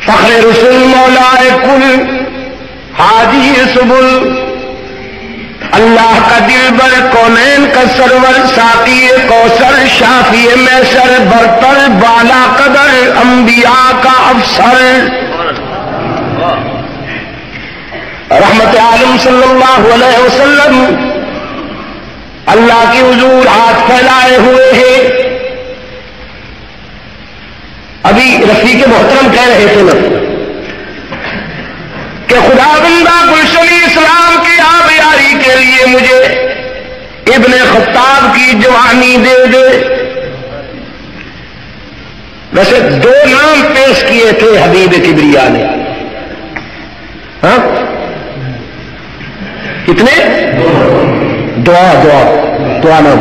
فخر رسول مولائے کل حاجی سبل، اللہ کا دلبر کونین کا سرور، ساقی کوثر شافی میسر، برتر بالا قدر انبیاء کا افسر، رحمت عالم صلی اللہ علیہ وسلم اللہ کی حضور ہاتھ پھیلائے ہوئے ہیں۔ ابھی رفیق محترم کہہ رہے تھے نا کہ خدا بندہ گلشنی اسلام کی آبیاری کے لیے مجھے ابن خطاب کی جوانی دے دے۔ ویسے دو نام پیش کیے تھے حبیب کبریا نے، ہاں کتنے؟ دعا نام،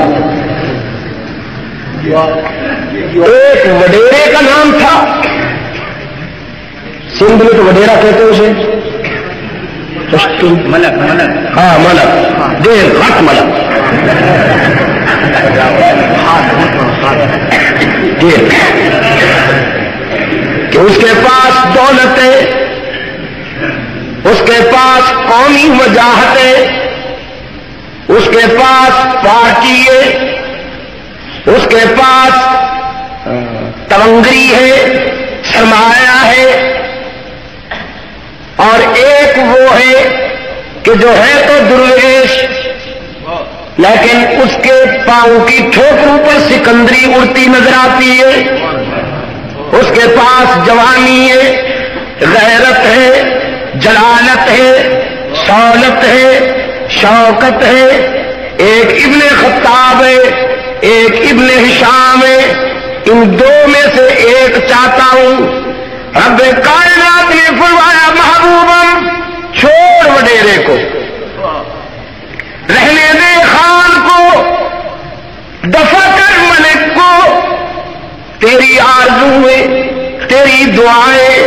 ایک وڈیرے کا نام تھا، سندھ میں تو وڈیرا کہتے ہیں اسے، ملک، ہاں ملک، دیر غٹ ملک، کہ اس کے پاس دولت ہے، اس کے پاس قومی وجاہت ہے، اس کے پاس پارٹی ہے، اس کے پاس تونگری ہے، سرمایہ ہے، اور ایک وہ ہے کہ جو ہے تو درویش لیکن اس کے پاؤں کی ٹھوکروں پر سکندری اڑتی نظر آتی ہے۔ اس کے پاس جوانی ہے، غیرت ہے، جلالت ہے، سہولت ہے، شوکت ہے۔ ایک ابن خطاب ہے، ایک ابن ہشام ہے، ان دو میں سے ایک چاہتا ہوں۔ رب کائنات نے فرمایا محبوبم چھوڑ وڈیرے کو، رہنے دے خان کو، دفع کر ملک کو، تیری آرزویں، تیری دعائیں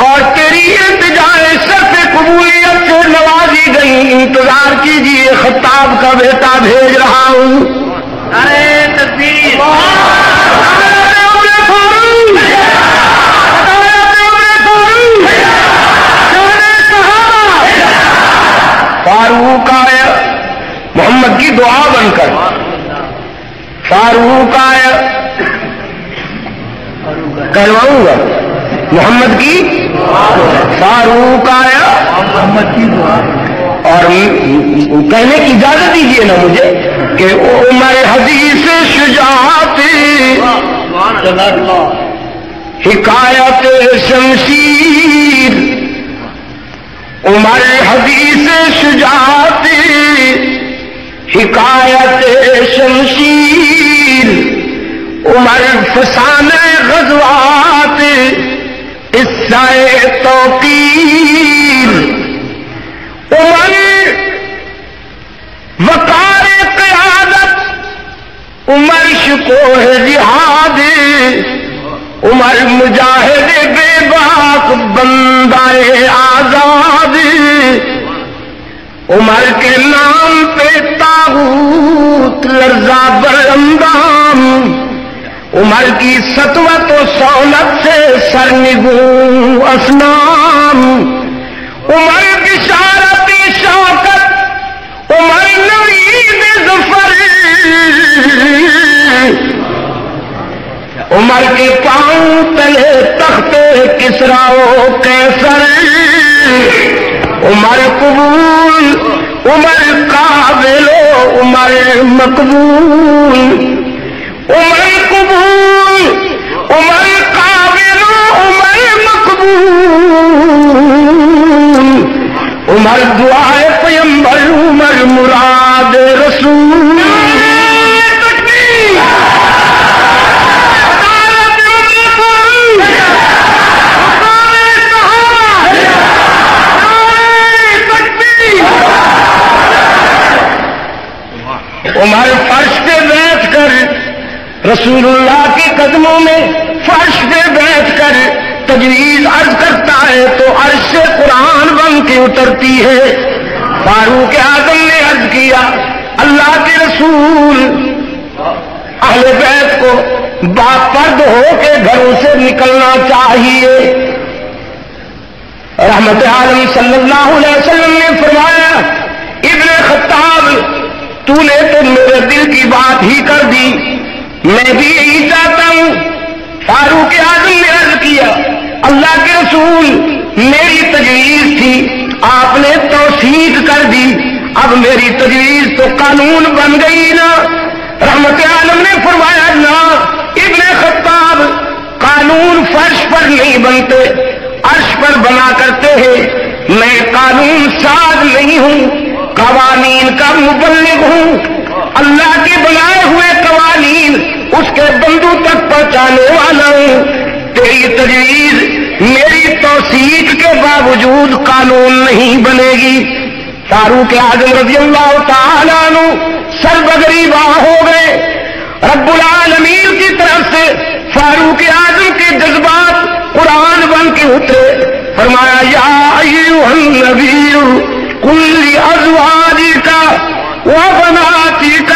اور تیری التجائیں صرف قبولیت سے نوازی گئی۔ انتظار کیجیے، خطاب کا بیٹا بھیج رہا ہوں۔ ارے تکبیر، فاروق آیا محمد کی دعا بن کر، فاروق آیا، کرواؤں گا محمد کی فاروق آیا محمد کی دعا، اور کہنے کی اجازت دیجیے نا مجھے کہ عمر حدیث شجاعت حکایت شمشیر، عمر حدیث شجاعت حکایت شمشیر، عمر فسانہ غزوات قصہ توقیر، عمر وقار قیادت، عمر شکوہ جہاد، عمر مجاہد بے باک بندہ آزاد، عمر کے نام پہ طاغوت لرزا براندام، عمر کی سطوت و سہولت سے سرنگوں اسنام، عمر بشارت شوکت، عمر نوید ظفر، عمر کے پاؤں تلے تخت کسرا و قیصر، عمر قبول، عمر قابل و عمر مقبول، عمر قبول، عمر قابل و عمر مقبول، عمر دعائے پیمبر، عمر مراد رسول۔ عمر فرش پہ بیٹھ کر رسول اللہ کے قدموں میں فرش پہ بیٹھ کر تجویز عرض کرتا ہے تو عرش سے قرآن بن کے اترتی ہے۔ فاروق اعظم نے عرض کیا، اللہ کے رسول، اہل بیت کو باپرد ہو کے گھروں سے نکلنا چاہیے، رحمت عالم صلی اللہ علیہ وسلم نے فرمایا ابن خطاب تو نے تو میرے دل کی بات ہی کر دی، میں بھی یہی چاہتا ہوں۔ فاروق اعظم نے عرض کیا اللہ کے رسول میری تجویز تھی، آپ نے توثیق کر دی، اب میری تجویز تو قانون بن گئی نا۔ رحمت عالم نے فرمایا نا ابن خطاب، قانون فرش پر نہیں بنتے، عرش پر بنا کرتے ہیں، میں قانون ساز نہیں ہوں، قوانین کا مبلغ ہوں، اللہ کے بنائے ہوئے قوانین اس کے بندوں تک پہنچانے والا ہوں۔ تیری تجویز میری توثیق کے باوجود قانون نہیں بنے گی۔ فاروق اعظم رضی اللہ تعالیٰ عنہ سر بگریباں ہو گئے۔ رب العالمین کی طرف سے فاروق اعظم کے جذبات قرآن بن کے اترے۔ فرمایا یا ایھا النبی قل لازواجک وبناتک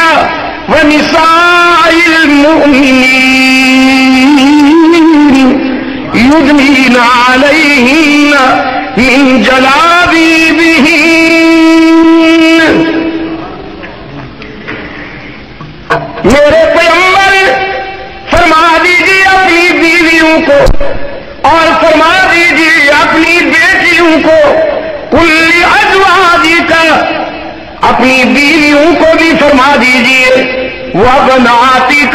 ونساء المؤمنین یدنین علیہن من جلابیبہن۔ میرے پیغمبر فرما دیجیے اپنی بیویوں کو اور فرما دیجیے اپنی بیٹیوں کو، کل ازواجک، اپنی بیویوں کو بھی فرما دیجیے، وبناتک،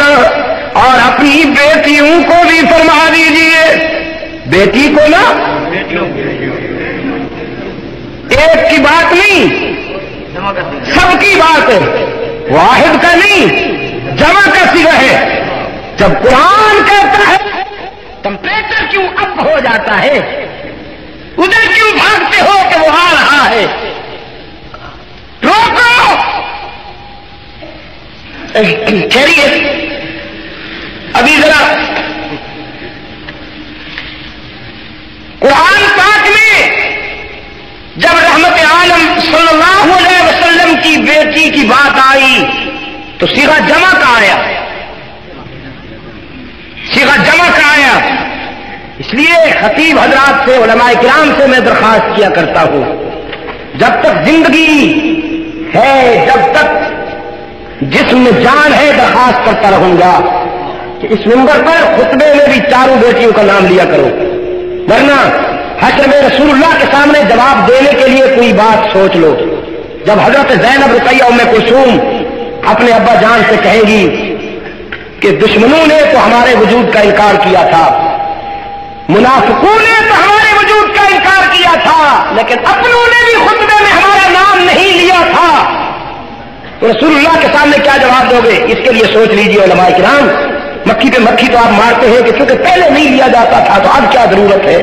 اور اپنی بیٹیوں کو بھی فرما دیجیے۔ بیٹی کو نا ایک کی بات نہیں، سب کی بات ہے، واحد کا نہیں، جمع کا صیغہ ہے۔ جب قرآن کہتا ہے ٹمپریچر کیوں اپ ہو جاتا ہے، ادھر کیوں بھاگتے ہو کہ وہ آ رہا ہے، روکو۔ خیریت ابھی ذرا قرآن پاک میں جب رحمت عالم صلی اللہ علیہ وسلم کی بیٹی کی بات آئی تو صیغہ جمع کا آیا، صیغہ جمع کا آیا۔ اس لیے خطیب حضرات سے، علماء کرام سے میں درخواست کیا کرتا ہوں، جب تک زندگی ہے، جب تک جسم میں جان ہے، درخواست کرتا رہوں گا کہ اس منبر پر خطبے میں بھی چاروں بیٹیوں کا نام لیا کرو، ورنہ حشر میں رسول اللہ کے سامنے جواب دینے کے لیے کوئی بات سوچ لو۔ جب حضرت زینب رقیہ ام کلثوم اپنے ابا جان سے کہیں گی کہ دشمنوں نے تو ہمارے وجود کا انکار کیا تھا، منافقوں نے تو ہمارے وجود کا انکار کیا تھا، لیکن اپنوں نے بھی خطبے میں ہمارا نام نہیں لیا تھا، تو رسول اللہ کے سامنے کیا جواب دو گے؟ اس کے لیے سوچ لیجیے علماء کرام۔ مکھی پہ مکھی تو آپ مارتے ہیں کہ چونکہ پہلے نہیں لیا جاتا تھا تو اب کیا ضرورت ہے؟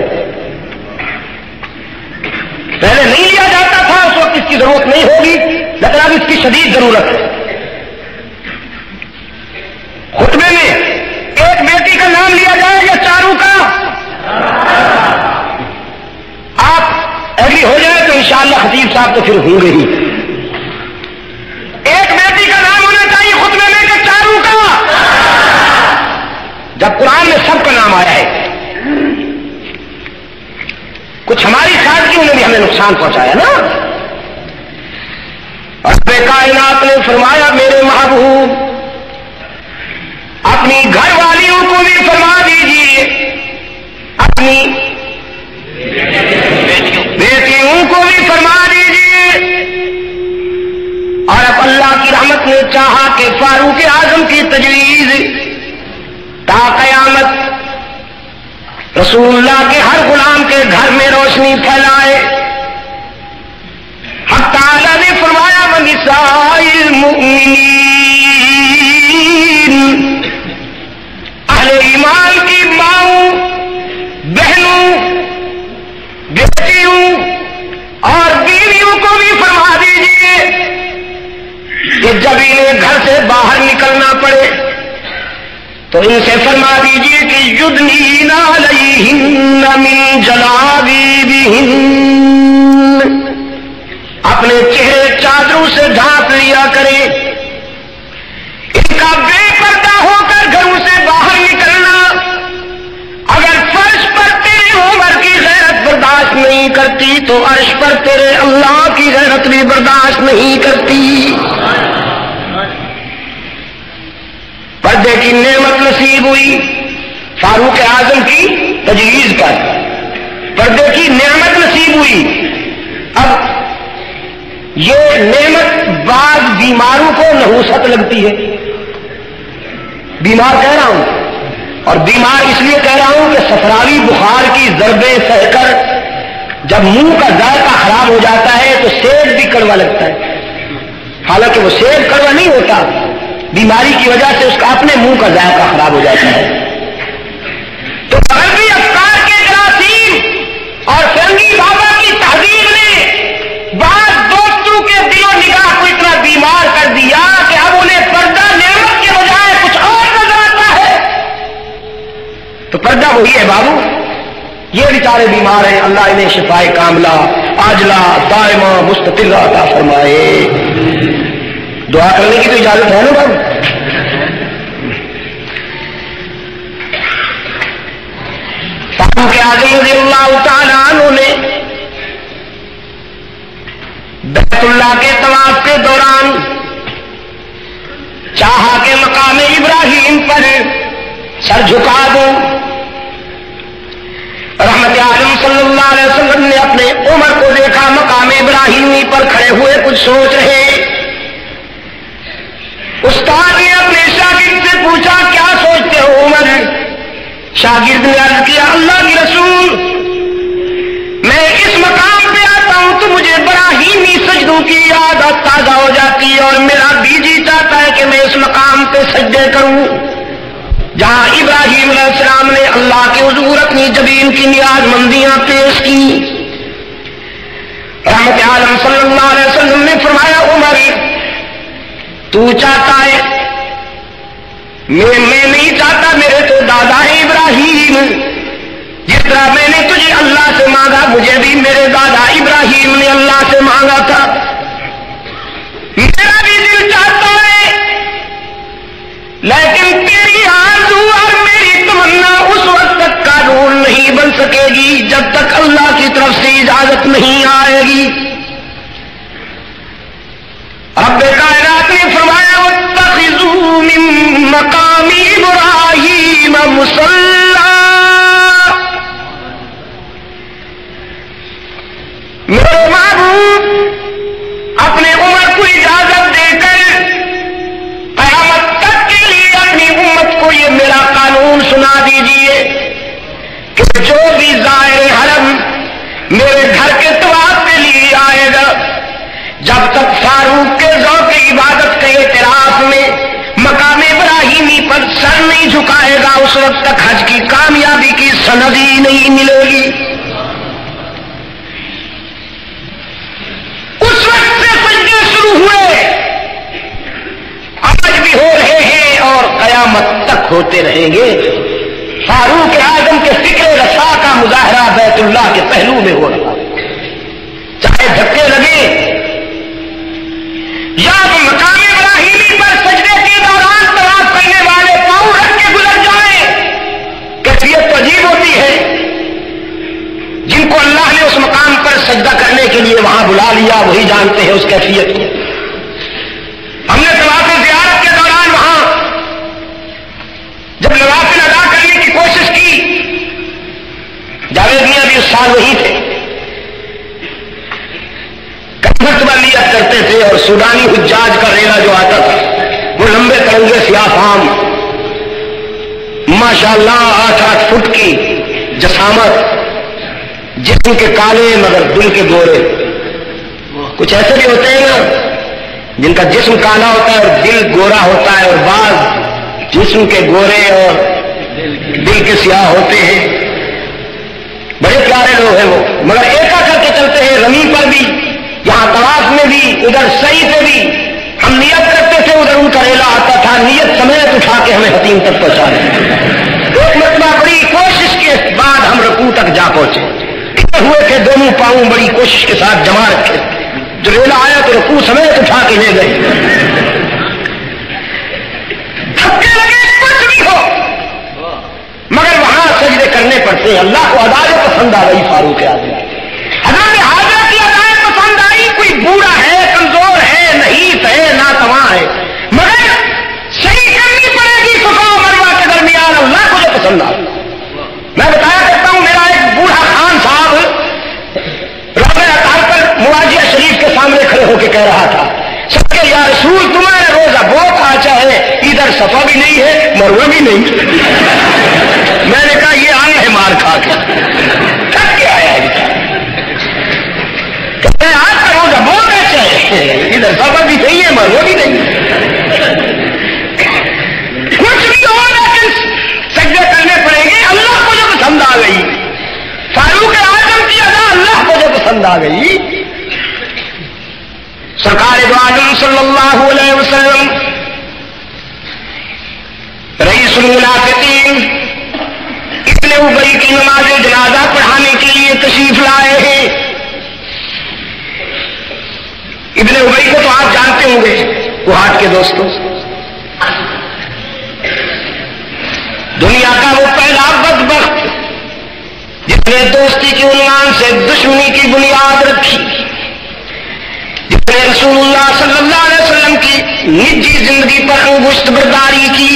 پہلے نہیں لیا جاتا تھا اس وقت اس کی ضرورت نہیں ہوگی، لیکن اب اس کی شدید ضرورت ہے۔ خطبے میں ایک بیٹی کا نام لیا جائے یا چاروں کا؟ آپ ایگری ہو جائے تو انشاءاللہ خطیب صاحب تو پھر ہوں گے ہی۔ ایک بیٹی کا نام ہونا چاہیے خطبے میں کہ چاروں کا؟ جب قرآن میں سب کا نام آیا ہے، کچھ ہماری سادگیوں نے بھی ہمیں نقصان پہنچایا نا۔ رب کائنات نے فرمایا میرے محبوب اپنی گھر والیوں کو بھی فرما دیجیے، اپنی بیٹیوں کو بھی فرما دیجیے۔ اور اب اللہ کی رحمت نے چاہا کہ فاروق اعظم کی تجویز تا قیامت رسول اللہ کے ہر غلام کے گھر میں روشنی پھیلائے۔ حق تعالی نے فرمایا وَنِسَاءِ الْمُؤْمِنِينَ، اہل ایمان کی ماؤں، بہنوں، بیٹیوں اور بیویوں کو بھی فرما دیجیے کہ جب انہیں گھر سے باہر نکلنا پڑے تو ان سے فرما دیجیے کہ یدنین علیہن من جلابیبہن، اپنے چہرے چادروں سے ڈھانپ لیا کریں۔ ان کا بے پردہ ہو کر گھروں سے باہر نکلنا، اگر فرش پر تیری عمر کی غیرت برداشت نہیں کرتی تو عرش پر تیرے اللہ کی غیرت بھی برداشت نہیں کرتی۔ پردے کی نعمت نصیب ہوئی فاروق اعظم کی تجویز پر، پردے کی نعمت نصیب ہوئی۔ اب یہ نعمت بعض بیماروں کو نحوست لگتی ہے، بیمار کہہ رہا ہوں، اور بیمار اس لیے کہہ رہا ہوں کہ صفراوی بخار کی ضربیں سہ کر جب منہ کا ذائقہ خراب ہو جاتا ہے تو سیب بھی کڑوا لگتا ہے، حالانکہ وہ سیب کڑوا نہیں ہوتا، بیماری کی وجہ سے اس کا اپنے منہ کا ذائقہ خراب ہو جاتا ہے۔ تو غربی افکار کے جراثیم اور فرنگی بابا کی تہذیب نے بعض دوستوں کے دل و نگاہ کو اتنا بیمار کر دیا کہ اب انہیں پردہ نعمت کے بجائے کچھ اور نظر آتا ہے۔ تو پردہ وہی ہے بابو، یہ بیچارے بیمار ہیں، اللہ انہیں شفائے کاملہ عاجلہ دائمہ مستقلہ عطا فرمائے۔ دعا کرنے کی تو اجازت ہے نا بابو؟ فاروق اعظم رضی اللہ تعالیٰ عنہ نے بیت اللہ کے طواف کے دوران چاہا کہ مقام ابراہیم پر سر جھکا دوں۔ رحمت عالم صلی اللہ علیہ وسلم نے اپنے عمر کو دیکھا مقام ابراہیمی پر کھڑے ہوئے کچھ سوچ رہے۔ استاد نے اپنے شاگرد سے پوچھا کیا سوچتے ہو عمر؟ شاگرد نے عرض کیا اللہ کے رسول، میں اس مقام پہ آتا ہوں تو مجھے ابراہیمی سجدوں کی یاد تازہ ہو جاتی ہے اور میرا بھی جی چاہتا ہے کہ میں اس مقام پہ سجدے کروں جہاں ابراہیم علیہ السلام نے اللہ کے حضور اپنی جبین کی نیاز مندیاں پیش کی۔ رحمت عالم صلی اللہ علیہ وسلم نے فرمایا عمر تو چاہتا ہے، میں نہیں چاہتا، میرے تو دادا ہے ابراہیم، جس طرح میں نے تجھے اللہ سے مانگا مجھے بھی میرے دادا ابراہیم نے اللہ سے مانگا تھا۔ میرا بھی دل چاہتا ہے لیکن تیری آرزو اور میری تمنا اس وقت تک قانون نہیں بن سکے گی جب تک اللہ کی طرف سے اجازت نہیں آئے گی۔ رب کائنات نے فرمایا واتخذوا من مقام ابراہیم مصلی، میرے محبوب اپنے عمر کو اجازت دے کر قیامت تک کے لیے اپنی امت کو یہ میرا قانون سنا دیجئے کہ جو بھی زائر حرم میرے گھر کے طواف کے لیے آئے گا جب تک فاروق کے ذوق عبادت کے اعتراف میں مقام ابراہیمی پر سر نہیں جھکائے گا اس وقت تک حج کی کامیابی کی سند ہی نہیں ملے گی۔ اس وقت سے سجدے شروع ہوئے، آج بھی ہو رہے ہیں اور قیامت تک ہوتے رہیں گے۔ فاروق اعظم کے فکر رسا کا مظاہرہ بیت اللہ کے پہلو میں ہو رہا، چاہے دھکے لگے یا مقام ابراہیمی پر سجدے کے دوران طواف کرنے والے پاؤں رکھ کے گزر جائیں، کیفیت تو عجیب ہوتی ہے۔ جن کو اللہ نے اس مقام پر سجدہ کرنے کے لیے وہاں بلا لیا وہی جانتے ہیں اس کیفیت کو۔ ہم نے طواف زیارت کے دوران وہاں جب نوافل ادا کرنے کی کوشش کی، جاوید میاں بھی اس سال وہی تھے، مرتبہ نیت کرتے تھے اور سودانی حجاج کا ریلا جو آتا تھا وہ لمبے ترنگے سیاہ فام، ماشاءاللہ 8-8 فٹ کی جسامت، جسم کے کالے مگر دل کے گورے۔ کچھ ایسے بھی ہوتے ہیں نا جن کا جسم کالا ہوتا ہے اور دل گورا ہوتا ہے، اور بعض جسم کے گورے اور دل کے سیاہ ہوتے ہیں، بڑے پیارے لوگ ہیں وہ، مگر ایکا کر کے چلتے ہیں، رمی پر بھی، یہاں طواف میں بھی، ادھر سعی پہ بھی ہم نیت کرتے تھے، ادھر ان کا ریلا آتا تھا، نیت سمیت اٹھا کے ہمیں حتیم تک پہنچا دیں۔ ایک مرتبہ بڑی کوشش کے بعد ہم رکوع تک جا پہنچے، ہوئے تھے دونوں پاؤں بڑی کوشش کے ساتھ جمع رکھے، جو ریلا آیا تو رکوع سمیت اٹھا کے لے گئے۔ دھکے لگے کچھ بھی ہو مگر وہاں سجدے کرنے پڑتے ہیں، اللہ کو ادا جو پسند آ گئی فاروق اعظم۔ پسند آ. میں بتایا کرتا ہوں میرا ایک بوڑھا خان صاحب روضہ اطہار پر مواجہ شریف کے سامنے کھڑے ہو کے کہہ رہا تھا سب کے یا رسول تمہارا روزہ بہت اچھا ہے, ادھر صفا بھی نہیں ہے مروہ بھی نہیں. میں نے کہا یہ آیا ہے مار کھا کے تھک کے آیا ہے, آپ کا روزہ بہت اچھا ہے ادھر صفا بھی نہیں ہے مروہ بھی نہیں. کچھ بھی ہو لیکن سجدے کرنے پڑیں گے. اللہ کو جو پسند آ گئی, فاروق اعظم کی ادا اللہ کو جو پسند آ گئی. سرکار دو عالم صلی اللہ علیہ وسلم رئیس المنافقین ابن ابی کی نماز جنازہ پڑھانے کے لیے تشریف لائے ہیں. ابن ابی کو تو آپ جانتے ہوں گے, وہ ہاتھ کے دوستوں, دنیا کا وہ پہلا بدبخت جس نے دوستی کے عنوان سے دشمنی کی بنیاد رکھی, جس نے رسول اللہ صلی اللہ علیہ وسلم کی نجی زندگی پر انگشت برداری کی.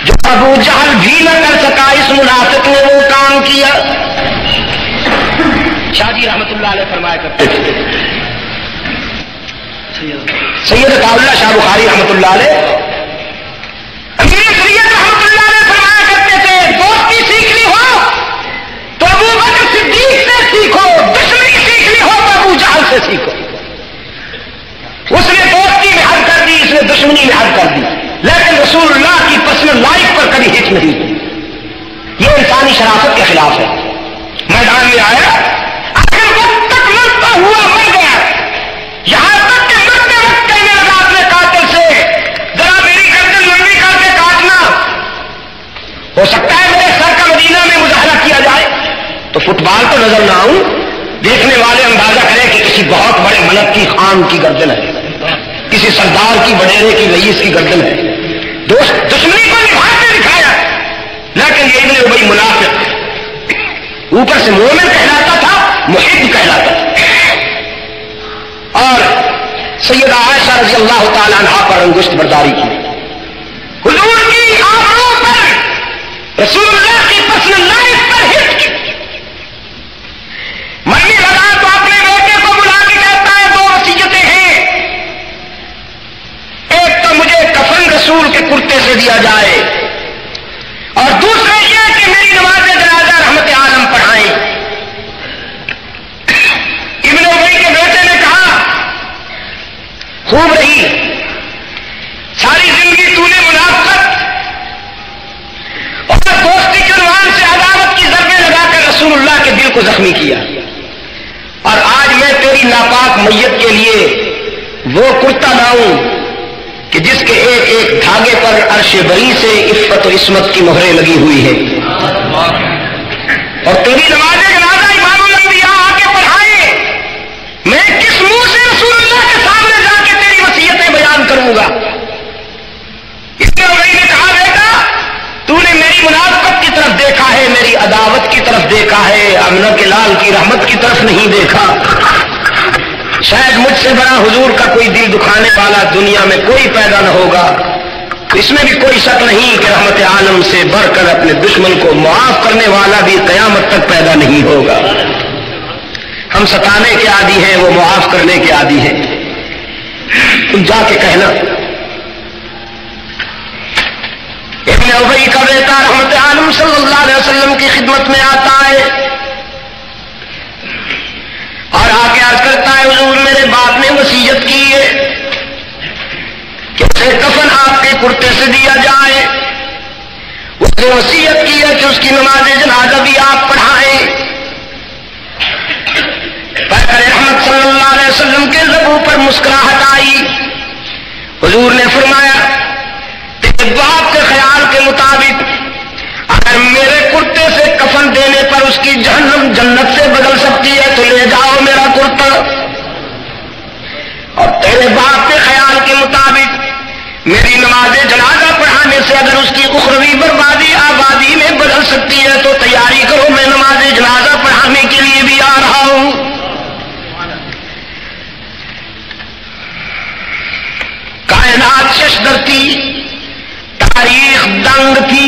جو ابو جہل بھی نہ کر سکا اس منافق نے وہ کام کیا. شاہ جی رحمت اللہ علیہ فرمایا کرتے تھے, سید عطا اللہ شاہ بخاری رحمت اللہ علیہ, امیر شریعت رحمت اللہ علیہ فرمایا کرتے تھے دوستی سیکھنی ہو تو ابو بکر صدیق سے سیکھو, دشمنی سیکھنی ہو تو ابو جہل سے سیکھو. اس نے دوستی میں حد کر دی, اس نے دشمنی میں حد کر دی, لیکن رسول اللہ کی پرسنل لائف پر کبھی ہچ نہیں. یہ انسانی شرافت کے خلاف ہے. میدان میں آیا, آخر وقت تک مرتا ہوا مر گیا, یہاں تک کہ مرتے وقت کہنے لگا اپنے قاتل سے ذرا میری گردن لمبی کر کے کاٹنا, ہو سکتا ہے میرے سر کا مدینہ میں مظاہرہ کیا جائے تو فٹ بال تو نظر نہ آؤں, دیکھنے والے اندازہ کریں کہ کسی بہت بڑے ملک کی خان کی گردن ہے, کسی سردار کی وڈیرے کی رئیس کی گردن ہے. دشمنی کو نبھا کے دکھایا. لیکن یہ ابن ابی منافق اوپر سے مومن کہلاتا تھا, محب کہلاتا تھا, اور سیدہ عائشہ رضی اللہ تعالی عنہا پر انگشت برداری کی. حضور کی آبرو پر, رسول اللہ کی پرسنل لائف پر ہٹ کی. مرنے لگا تو اپنے بیٹے کو بلا کے کہتا ہے دو وصیتیں ہیں, ایک تو مجھے کفن رسول کے کرتے سے دیا جائے, اور دوسرا یہ کہ میری نماز جنازہ رحمت عالم پڑھائیں. ابن ابی کے بیٹے نے کہا خوب رہی, ساری زندگی تو نے منافقت اور دوستی کے عنوان سے عداوت کی ضربیں لگا کر رسول اللہ کے دل کو زخمی کیا, اور آج میں تیری ناپاک میت کے لیے وہ کرتا لاؤں کہ جس کے ایک ایک دھاگے پر عرش بری سے عفت و عصمت کی مہریں لگی ہوئی ہیں, اور تیری نماز جنازہ امام الانبیاء آ کے پڑھائے. میں کس منہ سے رسول اللہ کے سامنے جا کے تیری وصیتیں بیان کروں گا. اس نے ابی نے کہا بیٹا تو نے میری منافقت کی طرف دیکھا ہے, میری عداوت کی طرف دیکھا ہے, امنہ کے لال کی رحمت کی طرف نہیں دیکھا. شاید مجھ سے بڑا حضور کا کوئی دل دکھانے والا دنیا میں کوئی پیدا نہ ہوگا. اس میں بھی کوئی شک نہیں کہ رحمت عالم سے بڑھ کر اپنے دشمن کو معاف کرنے والا بھی قیامت تک پیدا نہیں ہوگا. ہم ستانے کے عادی ہیں, وہ معاف کرنے کے عادی ہیں. تم جا کے کہنا ابن ابی کا بیٹا رحمت عالم صلی اللہ علیہ وسلم کی خدمت میں آتا ہے اور آ کے عرض کرتا ہے حضور میرے باپ نے وصیت کی ہے کہ اسے کفن آپ کے کرتے سے دیا جائے. اس نے وصیت کی ہے کہ اس کی نماز جنازہ بھی آپ پڑھائیں. پیغمبر رحمت صلی اللہ علیہ وسلم کے لبوں پر مسکراہٹ آئی. حضور نے فرمایا تیرے باپ کے خیال کے مطابق اگر میرے کرتے سے کفن دینے پر اس کی جہنم جنت سے بدل سکتی ہے تو لے جاؤ میرا کرتا, اور تیرے باپ کے خیال کے مطابق میری نماز جنازہ پڑھانے سے اگر اس کی اخروی بربادی آبادی میں بدل سکتی ہے تو تیاری کرو, میں نماز جنازہ پڑھانے کے لیے بھی آ رہا ہوں. کائنات ششدر تھی, تاریخ دنگ تھی,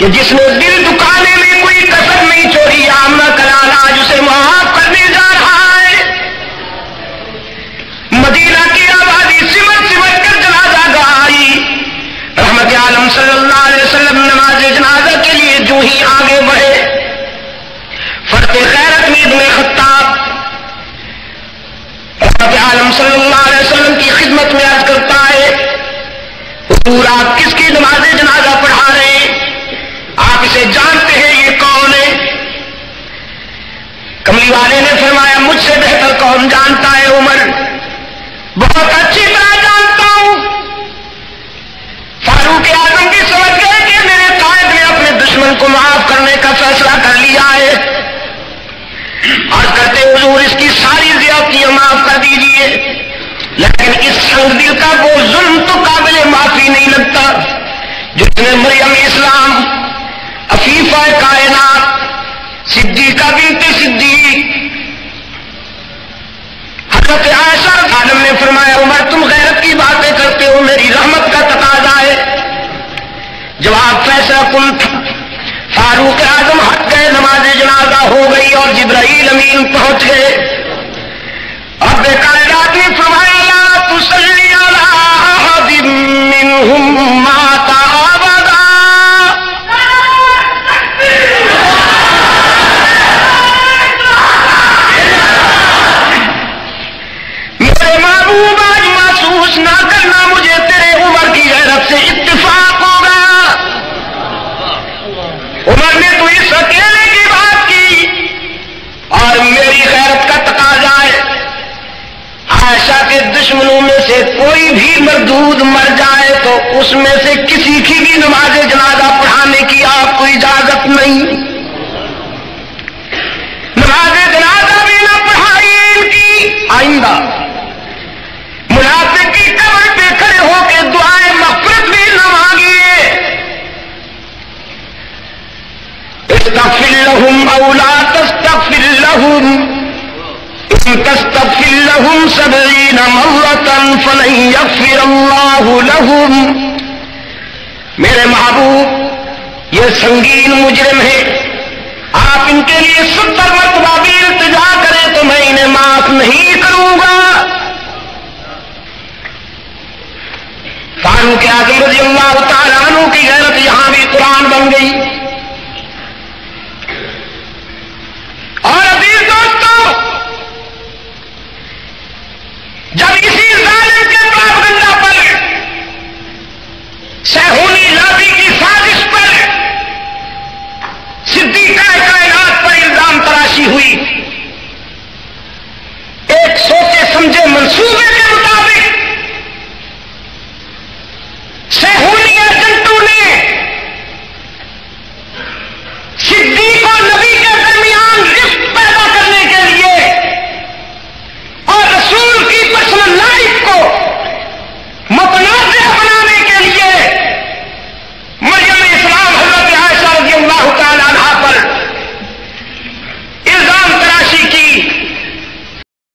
کہ جس نے دل دکانے میں کوئی کسر نہیں چھوڑی، آمنہ کلال آج اسے معاف کرنے جا رہا ہے۔ مدینہ کی آبادی سمٹ سمٹ کر جنازہ گاہ آئی۔ رحمت عالم صلی اللہ علیہ وسلم نماز جنازہ کے لیے جو ہی آگے بڑھے، فرد خیرت میں ابن خطاب رحمت عالم صلی اللہ علیہ وسلم کی خدمت میں عرض کرتا ہے، حضور آپ کس کی نماز جنازہ پڑھا رہے ہیں؟ آپ اسے جانتے ہیں یہ کون ہے؟ کملی والے نے فرمایا مجھ سے بہتر کون جانتا ہے عمر، بہت اچھی طرح جانتا ہوں۔ فاروق اعظم بھی سمجھ گئے کہ میرے قائد نے اپنے دشمن کو معاف کرنے کا فیصلہ کر لیا ہے، اور کرتے حضور اس کی ساری زیادتیاں معاف کر دیجیے، لیکن اس سنگ دل کا وہ ظلم تو قابل معافی نہیں لگتا جس نے مریم اسلام عفیفہ کائنات صدیقہ بنت صدیق حضرت عائشہ عالم نے فرمایا عمر تم غیرت کی باتیں کرتے ہو، میری رحمت کا تقاضا ہے۔ جواب فیصلہ کن تھا۔ فاروق اعظم ہٹ گئے، نماز جنازہ ہو گئی اور جبرائیل امین پہنچ گئے۔ اب کائنات نے فرمایا لا تصلی علی احد منہم مات ابدا، میرے محبوب آج محسوس نہ کرنا مجھے تیرے عمر کی غیرت سے اتفاق ہوگا۔ عمر نے تو اس اکیلے کی بات کی اور میری غیرت کا تقاضا ہے عائشہ کے دشمنوں میں سے کوئی بھی مردود مر جائے تو اس میں سے کسی کی بھی نماز جنازہ پڑھانے کی آپ کو اجازت نہیں، نماز جنازہ بھی نہ پڑھائیے ان کی۔ آئندہ منافق کی قبر پہ کھڑے ہو کے دعائیں مغفرت بھی نہ مانگیے۔ استغفر لهم او لا تستغفر لهم ان تستغفر لهم 70 مرة فلن يغفر الله لهم۔ میرے محبوب یہ سنگین مجرم ہے، آپ ان کے لیے 70 مرتبہ بھی التجا کریں تو میں انہیں معاف نہیں کروں گا۔ فاروق اعظم رضی اللہ تعالیٰ عنہ کی غیرت یہاں بھی قرآن بن گئی۔